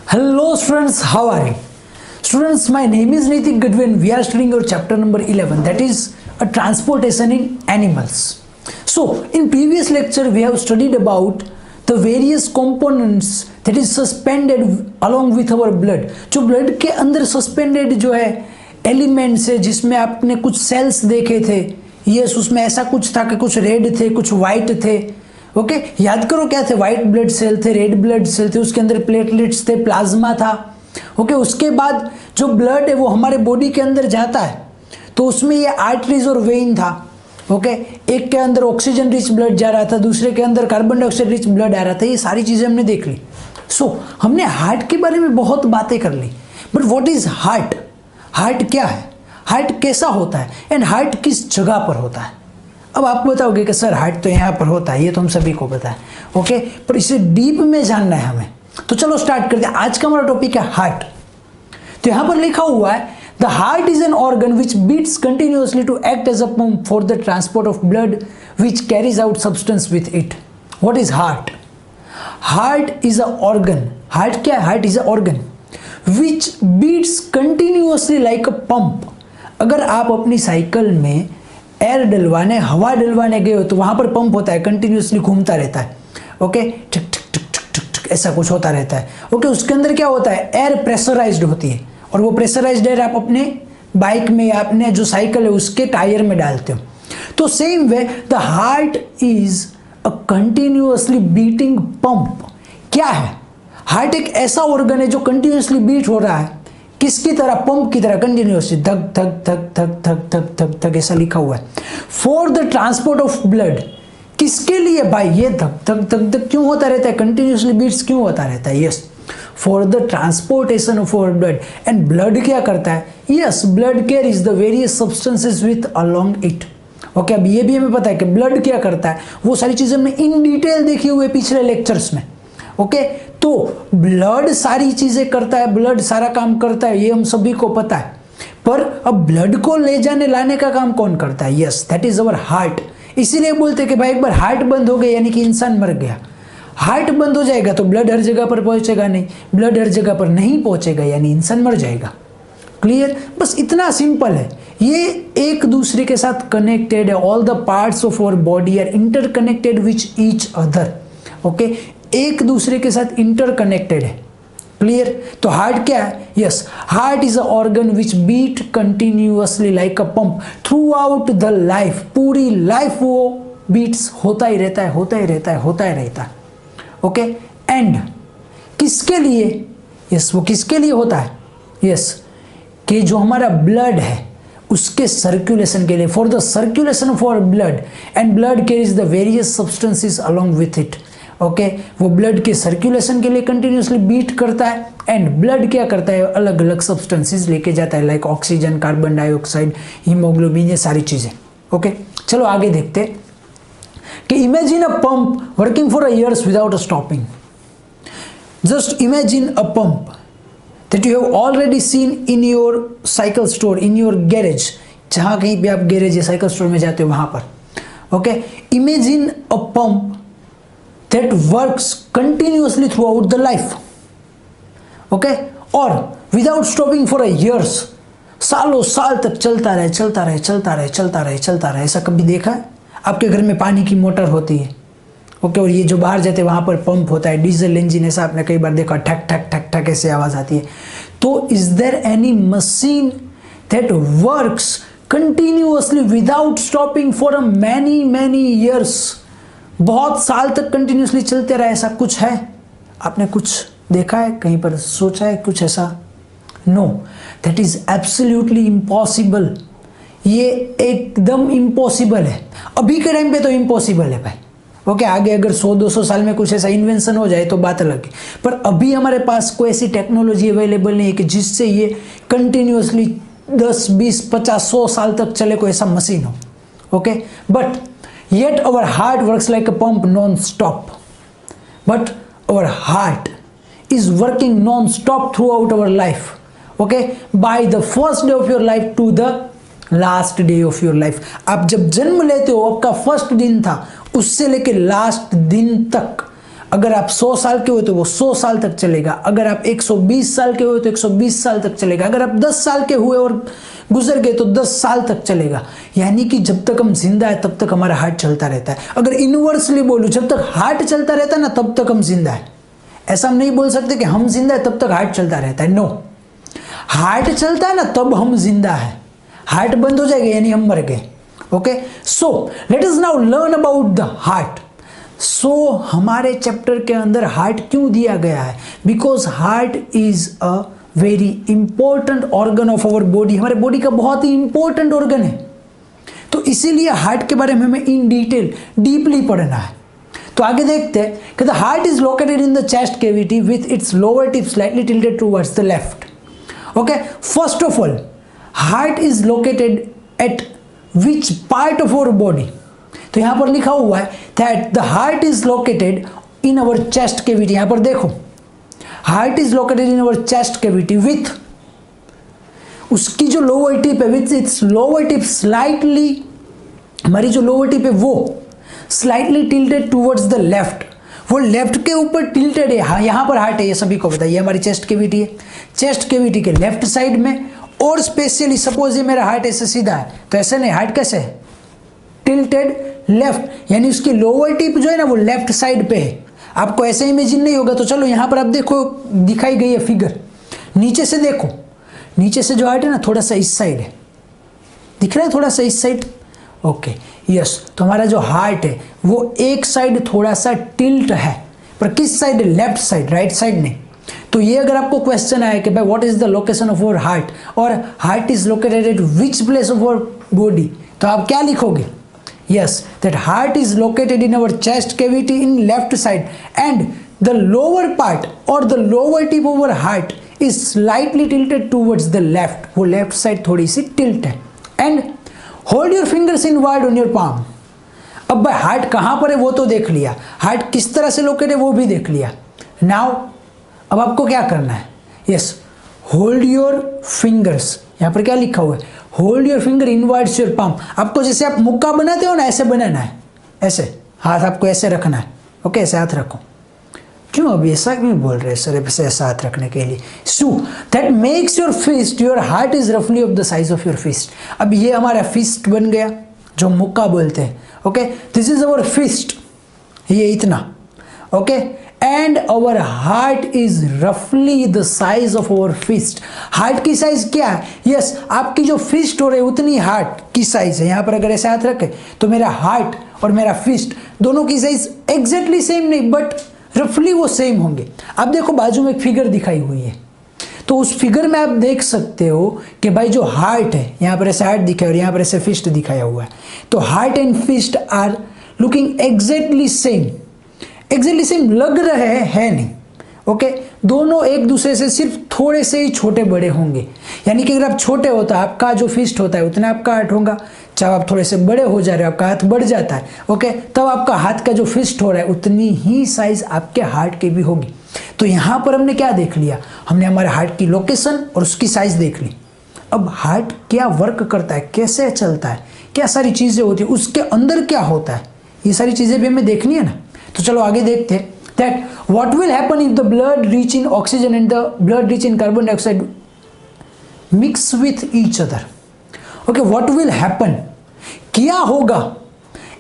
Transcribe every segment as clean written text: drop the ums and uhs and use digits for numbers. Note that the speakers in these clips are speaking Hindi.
Hello students, how are you? Students, my name is Nitik Gadwin. We are studying your chapter number 11, that is a transportation in animals. So in previous lecture we have studied about the various components that is suspended along with our blood. जो blood के अंदर suspended जो है elements है, जिसमें आपने कुछ cells देखे थे, yes उसमें ऐसा कुछ था कि कुछ red थे, कुछ white थे. ओके याद करो क्या थे, व्हाइट ब्लड सेल थे, रेड ब्लड सेल थे, उसके अंदर प्लेटलेट्स थे, प्लाज्मा था. ओके उसके बाद जो ब्लड है वो हमारे बॉडी के अंदर जाता है तो उसमें ये आर्टरीज और वेन था. ओके एक के अंदर ऑक्सीजन रिच ब्लड जा रहा था, दूसरे के अंदर कार्बन डाइऑक्साइड रिच ब्लड आ रहा था. ये सारी चीज़ें हमने देख ली. सो हमने हार्ट के बारे में बहुत बातें कर ली. But what is heart? Heart क्या है, हार्ट कैसा होता है एंड हार्ट किस जगह पर होता है? अब आप बताओगे कि सर हार्ट तो यहाँ पर होता है, ये तो हम सभी को पता है. ओके पर इसे डीप में जानना है हमें, तो चलो स्टार्ट करते हैं. आज का हमारा टॉपिक है हार्ट. तो यहाँ पर लिखा हुआ है the heart is an organ which beats continuously to act as a pump for the transport of blood which carries out substance with it. What is heart? Heart is a organ. Heart क्या है? Heart is a organ which beats continuously like a pump. अगर आप अपनी साइकिल में एयर डलवाने, हवा डलवाने गए हो तो वहां पर पंप होता है, कंटिन्यूसली घूमता रहता है. ओके ठिक ठिक ठिक ठिक ठिक ठिक ऐसा कुछ होता रहता है. ओके उसके अंदर क्या होता है, एयर प्रेशराइज्ड होती है और वो प्रेशराइज्ड एयर आप अपने बाइक में या अपने जो साइकिल है उसके टायर में डालते हो. तो same way the heart is a continuously beating pump. क्या है हार्ट? एक ऐसा ऑर्गन है जो कंटिन्यूसली बीट हो रहा है. किसकी तरह? पंप की तरह कंटिन्यूसली धक धक धक धक धक धक धक धक ऐसा लिखा हुआ है. For the transport of blood. किसके लिए भाई ये धक धक धक धक क्यों होता रहता है, कंटिन्यूसली बीट्स क्यों होता रहता है? Yes for the transportation of our blood. And blood क्या करता है? Yes blood carries the various substances with along it. Okay अब ये भी हमें पता है कि ब्लड क्या करता है, वो सारी चीजें हमने इन डिटेल देखी हुई पिछले लेक्चर्स में. ओके तो ब्लड सारी चीजें करता है, ब्लड सारा काम करता है, ये हम सभी को पता है. पर अब ब्लड को ले जाने लाने का काम कौन करता है? Yes that is our heart. इसीलिए बोलते हैं कि भाई एक बार हार्ट बंद हो गया यानी कि इंसान मर गया. हार्ट बंद हो जाएगा तो ब्लड हर जगह पर पहुंचेगा नहीं, ब्लड हर जगह पर नहीं पहुंचेगा यानी इंसान मर जाएगा. क्लियर? बस इतना सिंपल है. ये एक दूसरे के साथ कनेक्टेड है. All the parts of our body are interconnected which each other. Okay एक दूसरे के साथ इंटरकनेक्टेड है. क्लियर? तो हार्ट क्या है? Yes heart is a organ which beat continuously like a pump throughout the life. पूरी लाइफ वो बीट्स होता ही रहता है, होता ही रहता है, होता ही रहता है. ओके एंड किसके लिए? यस वो किसके लिए होता है? यस कि जो हमारा ब्लड है उसके सर्कुलेशन के लिए. For the circulation of our blood and blood carries the various substances along with it. Okay वो ब्लड के सर्कुलेशन के लिए कंटिन्यूसली बीट करता है एंड ब्लड क्या करता है, अलग अलग सब्सटेंसेस लेके जाता है like oxygen, carbon dioxide, haemoglobin, ये सारी चीजें. ओके चलो आगे देखते हैं कि imagine a pump working for a years without a stopping. Just imagine a pump that you have already seen in your cycle store, in your garage. जहां कहीं भी आप गैरेज या साइकिल स्टोर में जाते हो वहां पर. Okay imagine a pump that works continuously throughout the life. Okay और without stopping for a years. सालों साल तक चलता रहे चलता रहे चलता रहे चलता रहे चलता रहे. ऐसा कभी देखा है? आपके घर में पानी की मोटर होती है. ओके और ये जो बाहर जाते हैं वहां पर पंप होता है, डीजल इंजन, ऐसा आपने कई बार देखा, ठक ठक ठक ठक ऐसे आवाज आती है. तो is there any machine that works continuously without stopping for a many many years? बहुत साल तक कंटिन्यूसली चलते रहे, ऐसा कुछ है? आपने कुछ देखा है, कहीं पर सोचा है कुछ ऐसा? Know that is absolutely impossible. ये एकदम इम्पॉसिबल है. अभी के टाइम पे तो इम्पॉसिबल है भाई. ओके आगे अगर 100-200 साल में कुछ ऐसा इन्वेंशन हो जाए तो बात अलग है. पर अभी हमारे पास कोई ऐसी टेक्नोलॉजी अवेलेबल नहीं है कि जिससे ये कंटिन्यूसली 10, 20, 50, 100 साल तक चले, कोई ऐसा मशीन हो. Okay but yet our heart works like a pump non-stop. But our heart is working non-stop throughout our life. Okay by the first day of your life to the last day of your life. आप जब जन्म लेते हो आपका फर्स्ट दिन था उससे लेके लास्ट दिन तक अगर आप 100 साल के हो तो वो 100 साल तक चलेगा, अगर आप 120 साल के हो तो 120 साल तक चलेगा, अगर आप 10 साल के हुए और गुजर गए तो 10 साल तक चलेगा। यानी कि जब तक हम जिंदा है तब तक हमारा हार्ट चलता रहता है। अगर इनवर्सली बोलूं, जब तक हार्ट चलता रहता है ना तब तक हम जिंदा है। ऐसा हम नहीं बोल सकते कि हम जिंदा है तब तक हार्ट चलता रहता है। नो, हार्ट चलता है ना तब हम जिंदा है, हार्ट बंद हो जाएगा यानी हम मर गए। Okay, so let us now learn about the heart. So हमारे चैप्टर के अंदर हार्ट क्यों दिया गया है? Because heart is a very important organ of our body, हमारे बॉडी का बहुत ही इंपॉर्टेंट ऑर्गन है। तो इसीलिए हार्ट के बारे में हमें इन डिटेल डीपली पढ़ना है। तो आगे देखते हैं कि the heart is located in the chest cavity with its lower tip slightly tilted towards the left. Okay, first of all heart is located at which part of our body? तो यहां पर लिखा हुआ है that the heart is located in our chest cavity. यहां पर देखो, heart is located in our chest cavity with, उसकी जो लोअर टिप है, with its lower tip slightly, हमारी जो लोअर टिप है वो slightly tilted towards the left, वो लेफ्ट के ऊपर टिल्टेड है। हाँ, यहाँ पर हार्ट है, ये सभी को बताइए। हमारी चेस्ट कैविटी है, चेस्ट कैविटी के लेफ्ट साइड में। और स्पेशली सपोज ये मेरा हार्ट ऐसे सीधा है तो ऐसे नहीं, हार्ट कैसे है? टिल्टेड लेफ्ट, यानी उसकी लोअर टिप जो है ना वो लेफ्ट साइड पे है। आपको ऐसे इमेजिन नहीं होगा तो चलो यहाँ पर आप देखो, दिखाई गई है फिगर, नीचे से देखो, नीचे से जो हार्ट है ना थोड़ा सा इस साइड है, दिख रहा है थोड़ा सा इस साइड। ओके, यस, तो हमारा जो हार्ट है वो एक साइड थोड़ा सा टिल्ट है, पर किस side? Left side, right side नहीं। तो ये अगर आपको क्वेश्चन आए कि भाई what is the location of our heart और heart is located at which place of our body, तो आप क्या लिखोगे? Yes, that heart is located in our chest cavity in left side and the lower part और the lower tip of our heart is slightly tilted towards the left, वो लेफ्ट साइड थोड़ी सी टिल्ट है। And hold your fingers inward on your palm. अब भाई हार्ट कहाँ पर है वो तो देख लिया, हार्ट किस तरह से लोकेटेड है वो भी देख लिया। नाउ अब आपको क्या करना है? यस, होल्ड योर फिंगर्स, यहाँ पर क्या लिखा हुआ है? Hold your finger inwards your palm. आपको जैसे आप मुक्का बनाते हो ना ऐसे बनाना है, ऐसे हाथ आपको ऐसे रखना है। ओके, ऐसे हाथ रखो। क्यों अभी ऐसा क्यों बोल रहे हैं सर? ऐसा हाथ रखने के लिए so that makes your fist, your heart is रफली of the size of your fist. अब ये हमारा फिस्ट बन गया जो मुक्का बोलते हैं। Okay, this is our fist, ये इतना। Okay, and our heart is रफली the size of our fist. Heart की साइज क्या है? यस, आपकी जो फिस्ट हो रही है उतनी हार्ट की साइज है। यहां पर अगर ऐसे हाथ रखे तो मेरा हार्ट और मेरा फिस्ट दोनों की साइज एग्जैक्टली सेम नहीं बट रफली वो सेम होंगे। अब देखो बाजू में एक फिगर दिखाई हुई है, तो उस फिगर में आप देख सकते हो कि भाई जो हार्ट है, यहाँ पर ऐसे हार्ट दिखा है और यहाँ पर ऐसे फिस्ट दिखाया हुआ है, तो heart and fist are looking exactly same. Exactly same लग रहे हैं नहीं। ओके, दोनों एक दूसरे से सिर्फ थोड़े से ही छोटे बड़े होंगे। यानी कि अगर आप छोटे हो तो आपका जो फिस्ट होता है उतना आपका हाथ होगा, चाहे आप थोड़े से बड़े हो जा रहे हो आपका हाथ बढ़ जाता है। ओके, तब आपका हाथ का जो फिस्ट हो रहा है उतनी ही साइज आपके हार्ट की भी होगी। तो यहाँ पर हमने क्या देख लिया? हमने हमारे हार्ट की लोकेशन और उसकी साइज देख ली। अब हार्ट क्या वर्क करता है, कैसे चलता है, क्या सारी चीज़ें होती है, उसके अंदर क्या होता है, ये सारी चीज़ें भी हमें देखनी है ना। तो चलो आगे देखते हैं that what will happen if the blood rich in oxygen and the blood rich in carbon dioxide mix with each other. Okay, what will happen? क्या होगा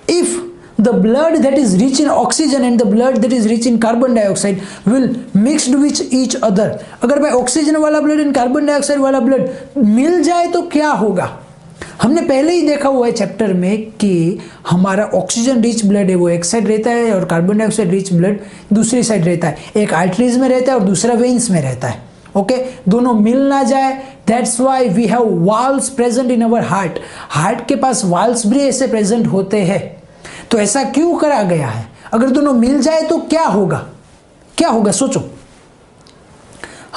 if the blood that is rich in oxygen and the blood that is rich in carbon dioxide will mixed with each other? अगर भाई ऑक्सीजन वाला ब्लड एंड कार्बन डाइऑक्साइड वाला ब्लड मिल जाए तो क्या होगा? हमने पहले ही देखा हुआ है चैप्टर में कि हमारा ऑक्सीजन रिच ब्लड है वो एक साइड रहता है और कार्बन डाइऑक्साइड रिच ब्लड दूसरी साइड रहता है। एक आर्टरीज में रहता है और दूसरा वेन्स में रहता है। ओके, दोनों मिल ना जाए, that's why we have valves present in our heart. Heart के पास वाल्व्स भी ऐसे प्रेजेंट होते हैं। तो ऐसा क्यों करा गया है? अगर दोनों मिल जाए तो क्या होगा? क्या होगा सोचो।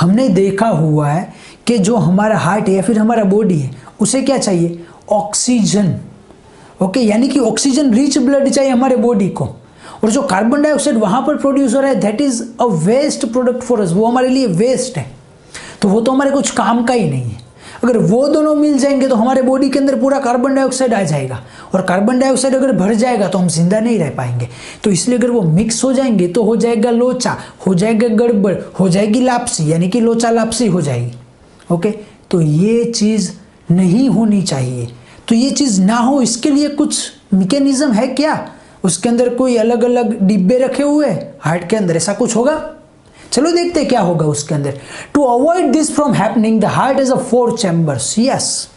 हमने देखा हुआ है कि जो हमारा हार्ट है या फिर हमारा बॉडी है उसे क्या चाहिए? ऑक्सीजन। ओके, यानी कि ऑक्सीजन रिच ब्लड चाहिए हमारे बॉडी को, और जो कार्बन डाइऑक्साइड वहां पर प्रोड्यूस हो रहा है that is a waste product for us, वो हमारे लिए वेस्ट है। तो वो तो हमारे कुछ काम का ही नहीं है। अगर वो दोनों मिल जाएंगे तो हमारे बॉडी के अंदर पूरा कार्बन डाइऑक्साइड आ जाएगा, और कार्बन डाइऑक्साइड अगर भर जाएगा तो हम जिंदा नहीं रह पाएंगे। तो इसलिए अगर वो मिक्स हो जाएंगे तो हो जाएगा लोचा, हो जाएगा गड़बड़, हो जाएगी लापसी, यानी कि लोचा लापसी हो जाएगी। ओके, तो ये चीज़ नहीं होनी चाहिए। तो ये चीज़ ना हो इसके लिए कुछ मैकेनिज्म है क्या? उसके अंदर कोई अलग अलग डिब्बे रखे हुए हार्ट के अंदर, ऐसा कुछ होगा? चलो देखते हैं क्या होगा उसके अंदर। To avoid this from happening the heart is a 4 chambers. Yes,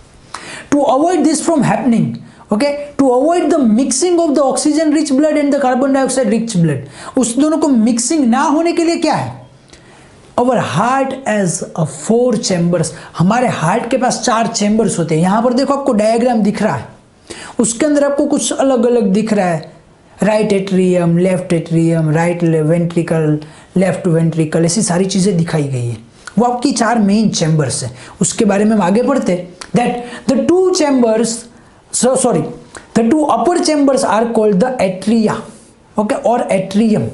to avoid this from happening, okay, to avoid the mixing of the oxygen rich blood and the carbon dioxide rich blood, उस दोनों को मिक्सिंग ना होने के लिए क्या है? Our heart as a 4 chambers, हमारे हार्ट के पास 4 चैम्बर्स होते हैं। यहां पर देखो आपको डायग्राम दिख रहा है, उसके अंदर आपको कुछ अलग अलग दिख रहा है, right atrium, left atrium, right ventricle, left ventricle, ऐसी सारी चीज़ें दिखाई गई है। वो आपकी 4 मेन चैम्बर्स है, उसके बारे में हम आगे पढ़ते that the 2 chambers, the 2 upper chambers are called the atria, okay, और atrium.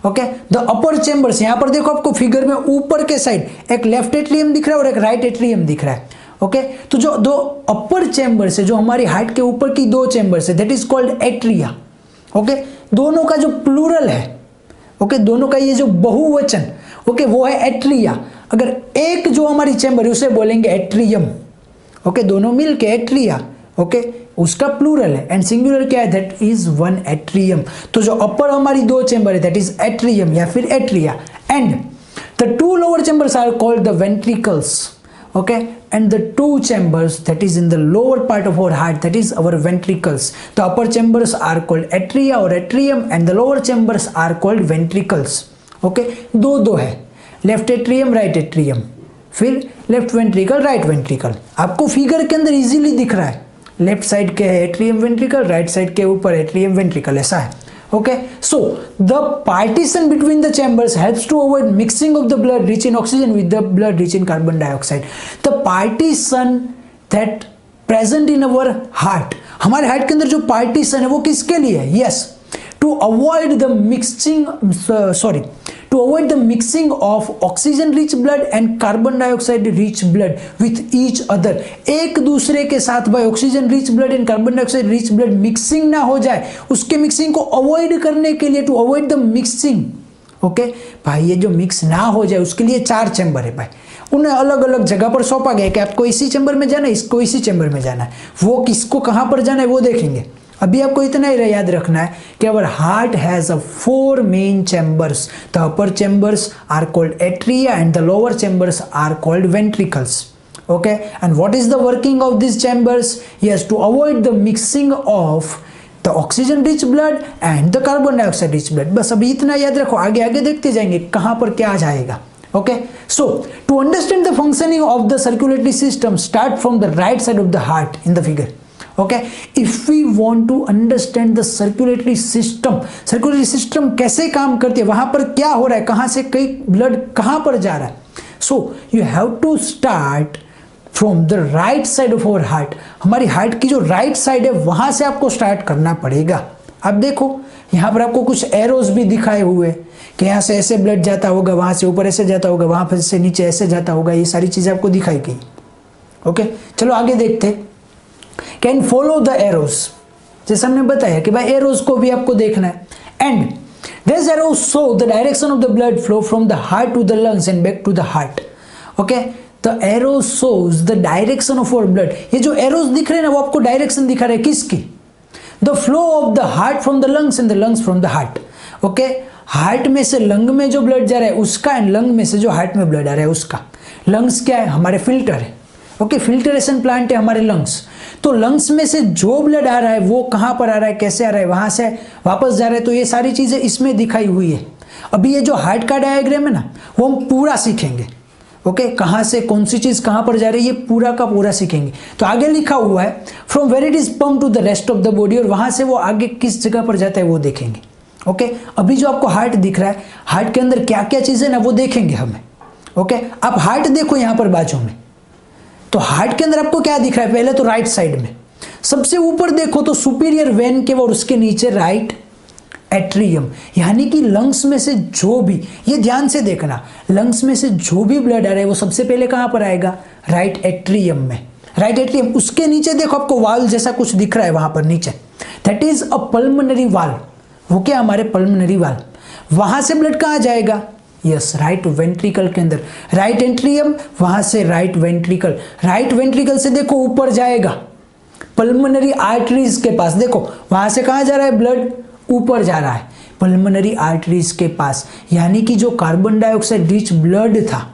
Okay, the upper chambers, यहाँ पर देखो आपको फिगर में ऊपर के साइड एक लेफ्ट एट्रियम दिख रहा है और एक राइट एट्रियम दिख रहा है। ओके, तो जो 2 अपर चैम्बर्स है, जो हमारी हार्ट के ऊपर की 2 चैम्बर्स है, that is called atria. Okay, दोनों का जो प्लूरल है, ओके, दोनों का ये जो बहुवचन, ओके, वो है एट्रिया। अगर एक जो हमारी चैम्बर है उसे बोलेंगे एट्रियम। ओके, दोनों मिलके एट्रिया, ओके, उसका प्लूरल है, एंड सिंगुलर क्या है? That is 1 atrium. तो जो अपर हमारी 2 चैम्बर है दैट इज एट्रियम या फिर atria, and the 2 lower chambers are called the ventricles. Okay, and the 2 chambers that is in the lower part of our heart, that is our ventricles. The upper chambers are called atria or atrium and the lower chambers are called ventricles. Okay, दो है, लेफ्ट एट्रियम, राइट एट्रियम, फिर लेफ्ट वेंट्रिकल, राइट वेंट्रिकल। आपको फिगर के अंदर इजीली दिख रहा है, लेफ्ट साइड के है एट्रियम वेंट्रिकल, राइट साइड के ऊपर एट्रियम वेंट्रिकल, ऐसा है। Okay, so the partition between the chambers helps to avoid mixing of the blood rich in oxygen with the blood rich in carbon dioxide. The partition that present in our heart, हमारे हार्ट के अंदर जो पार्टीशन है वो किसके लिए है? Yes, to avoid the mixing of oxygen rich blood and carbon dioxide rich blood with each other. एक दूसरे के साथ भाई oxygen rich blood and carbon dioxide rich blood mixing ना हो जाए, उसके मिक्सिंग को अवॉइड करने के लिए, to avoid the mixing, okay भाई, ये जो मिक्स ना हो जाए उसके लिए 4 चैम्बर है भाई, उन्हें अलग अलग जगह पर सौंपा गया कि आपको इसी चैम्बर में जाना है, इसको इसी चैम्बर में जाना है, वो किसको कहाँ पर जाना है वो देखेंगे। अभी आपको इतना ही याद रखना है कि our heart has a 4 main chambers, the upper chambers are called atria and the lower chambers are called ventricles. Okay, and what is the working of this chambers? Yes, to avoid the mixing of the oxygen rich blood and the carbon dioxide rich blood. बस अभी इतना याद रखो, आगे आगे देखते जाएंगे कहाँ पर क्या जाएगा। Okay, so to understand the functioning of the circulatory system, start from the right side of the heart in the figure. Okay, if we want to understand the circulatory system कैसे काम करती है, वहां पर क्या हो रहा है, कहां से कई ब्लड कहां पर जा रहा है, so you have to start from the right side of our heart. हमारी हार्ट की जो राइट साइड है वहां से आपको स्टार्ट करना पड़ेगा। अब देखो यहाँ पर आपको कुछ एरोज भी दिखाए हुए कि यहाँ से ऐसे ब्लड जाता होगा, वहाँ से ऊपर ऐसे जाता होगा, वहाँ पर से नीचे ऐसे जाता होगा, ये सारी चीज़ें आपको दिखाई गई। ओके, चलो आगे देखते। कैन फॉलो द एरोज, जैसे हमने बताया कि भाई एरोज को भी आपको देखना है। And this arrows show the direction of the blood flow from the heart to the lungs and back to the heart. Okay, the arrows shows the direction of our blood. ये जो एरोज दिख रहे हैं ना वो आपको डायरेक्शन दिखा रहे हैं किसकी? The flow of the heart from the lungs and the lungs from the heart. Okay, heart में से लंग में जो ब्लड जा रहा है उसका, एंड लंग में से जो हार्ट में ब्लड आ रहा है उसका। लंग्स क्या है? हमारे फिल्टर है। ओके, फिल्टरेशन प्लांट है हमारे लंग्स। तो लंग्स में से जो ब्लड आ रहा है वो कहाँ पर आ रहा है, कैसे आ रहा है, वहां से वापस जा रहा है, तो ये सारी चीजें इसमें दिखाई हुई है। अभी ये जो हार्ट का डायग्राम है ना वो हम पूरा सीखेंगे। ओके, कहाँ से कौन सी चीज कहाँ पर जा रही है ये पूरा का पूरा सीखेंगे। तो आगे लिखा हुआ है from where it is pump to the rest of the body, और वहां से वो आगे किस जगह पर जाता है वो देखेंगे। ओके, अभी जो आपको हार्ट दिख रहा है, हार्ट के अंदर क्या क्या चीजें ना वो देखेंगे हमें। ओके, आप हार्ट देखो यहाँ पर बाजू में, तो हार्ट के अंदर आपको क्या दिख रहा है? पहले तो राइट साइड में सबसे ऊपर देखो तो सुपीरियर वेन के और उसके नीचे राइट एट्रियम, यानी कि लंग्स में से जो भी, ये ध्यान से देखना, लंग्स में से जो भी ब्लड आ रहा है वो सबसे पहले कहाँ पर आएगा, राइट एट्रियम में, राइट एट्रियम। उसके नीचे देखो आपको वाल्व जैसा कुछ दिख रहा है वहां पर नीचे, that is a pulmonary valve, वो क्या हमारे पल्मोनरी वाल्व। वहां से ब्लड कहाँ जाएगा, यस राइट वेंट्रिकल के अंदर, राइट एट्रियम, वहां से राइट वेंट्रिकल, राइट वेंट्रिकल से देखो ऊपर जाएगा पल्मोनरी आर्टरीज के पास, देखो वहां से कहाँ जा रहा है ब्लड, ऊपर जा रहा है पल्मोनरी आर्टरीज के पास, यानी कि जो कार्बन डाइऑक्साइड रिच ब्लड था,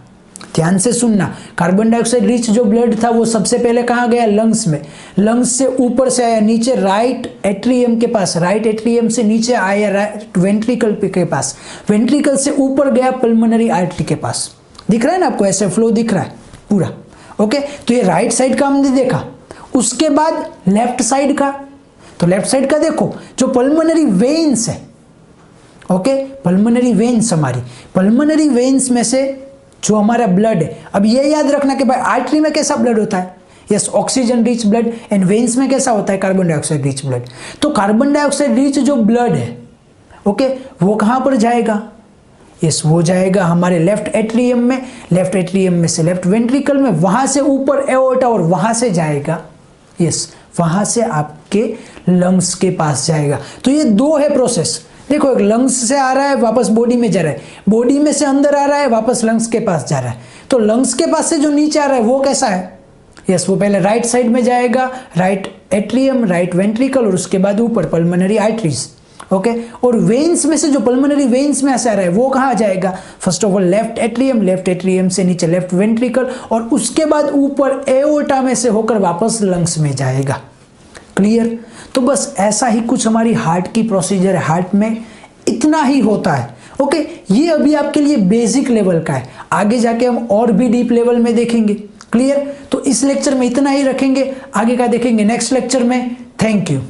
ध्यान से सुनना, कार्बन डाइऑक्साइड रिच जो ब्लड था वो सबसे पहले कहाँ गया, लंग्स में, लंग्स से ऊपर से आया नीचे राइट एट्रियम के पास, राइट एट्रियम से नीचे आया राइट वेंट्रिकल के पास, वेंट्रिकल से ऊपर गया पल्मोनरी आर्टरी के पास। दिख रहा है ना आपको, ऐसे फ्लो दिख रहा है पूरा, ओके। तो ये राइट साइड का हमने देखा, उसके बाद लेफ्ट साइड का, तो लेफ्ट साइड का देखो जो पल्मोनरी वेन्स है, ओके, पल्मोनरी वेन्स, हमारी पल्मोनरी वेन्स में से जो हमारा ब्लड है, अब ये याद रखना कि भाई आर्टरी में कैसा ब्लड होता है, yes oxygen rich blood, and veins में कैसा होता है, कार्बन डाइऑक्साइड रिच ब्लड। तो कार्बन डाइऑक्साइड रिच जो ब्लड है, ओके, वो कहाँ पर जाएगा, यस वो जाएगा हमारे लेफ्ट एट्रियम में, लेफ्ट एट्रियम में से लेफ्ट वेंट्रिकल में, वहां से ऊपर एओर्टा और वहां से जाएगा, यस वहां से आपके लंग्स के पास जाएगा। तो ये दो है प्रोसेस, देखो एक लंग्स से आ रहा है वापस बॉडी में जा रहा है, बॉडी में से अंदर आ रहा है वापस लंग्स के पास जा रहा है। तो लंग्स के पास से जो नीचे आ रहा है वो कैसा है, यस वो पहले राइट साइड में जाएगा, राइट एट्रियम, राइट वेंट्रिकल, और उसके बाद ऊपर पल्मोनरी आर्टरीज, ओके। और वेन्स में से जो पल्मोनरी वेन्स में ऐसा आ रहा है वो कहाँ जाएगा, first of all left atrium, left atrium से नीचे लेफ्ट वेंट्रिकल, और उसके बाद ऊपर एओर्टा में से होकर वापस लंग्स में जाएगा। क्लियर। तो बस ऐसा ही कुछ हमारी हार्ट की प्रोसीजर है, हार्ट में इतना ही होता है, ओके। ये अभी आपके लिए बेसिक लेवल का है, आगे जाके हम और भी डीप लेवल में देखेंगे। क्लियर। तो इस लेक्चर में इतना ही रखेंगे, आगे का देखेंगे नेक्स्ट लेक्चर में। Thank you.